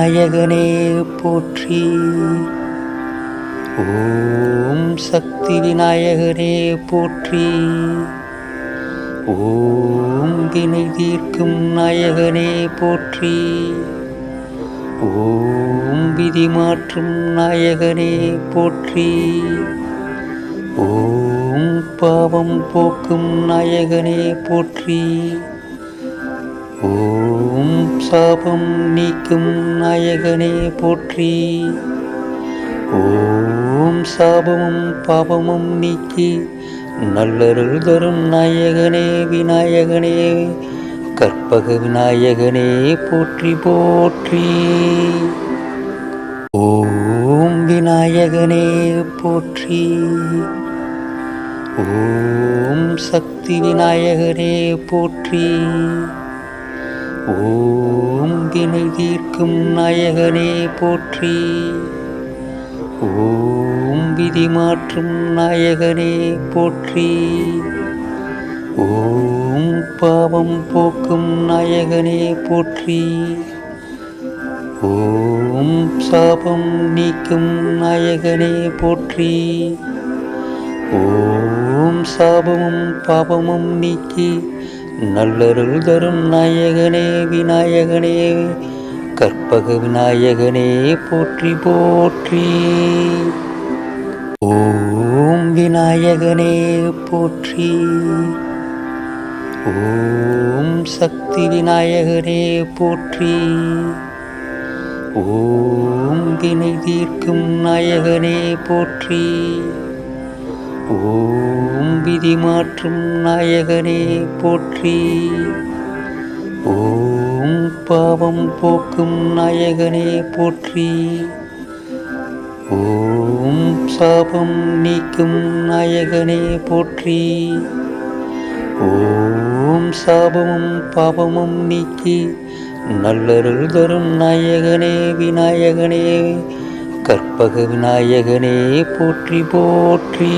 விநாயகனே போற்றி. ஓம் சக்தி விநாயகனே போற்றி. ஓம் வினை தீர்க்கும் நாயகனே போற்றி. ஓம் விதி மாற்றும் நாயகனே போற்றி. ஓம் பாவம் போக்கும் நாயகனே போற்றி. ஓம் சாபம் நீக்கும் நாயகனே போற்றி. ஓம் சாபமும் பாவமும் நீக்கி நல்லருள் தரும் நாயகனே விநாயகனே கற்பக விநாயகனே போற்றி போற்றி. ஓம் விநாயகனே போற்றி. ஓம் சக்தி விநாயகனே போற்றி. ஓம் வினை தீர்க்கும் நாயகனே போற்றி. ஓம் விதி மாற்றும் நாயகனே போற்றி. ஓம் பாவம் போக்கும் நாயகனே போற்றி. ஓம் சாபம் நீக்கும் நாயகனே போற்றி. ஓம் சாபமும் பாவமும் நீக்கி நல்லருள் தரும் நாயகனே விநாயகனே கற்பக விநாயகனே போற்றி போற்றி. ஓம் விநாயகனே போற்றி. ஓம் சக்தி விநாயகனே போற்றி. ஓம் வினை தீர்க்கும் நாயகனே போற்றி. ஓம் விதி மாற்றும் நாயகனே போற்றி. ஓம் பாவம் போக்கும் நாயகனே போற்றி. ஓம் சாபம் நீக்கும் நாயகனே போற்றி. ஓம் சாபமும் பாவமும் நீக்கி நல்லருள் தரும் நாயகனே விநாயகனே கற்பக விநாயகனே போற்றி போற்றி.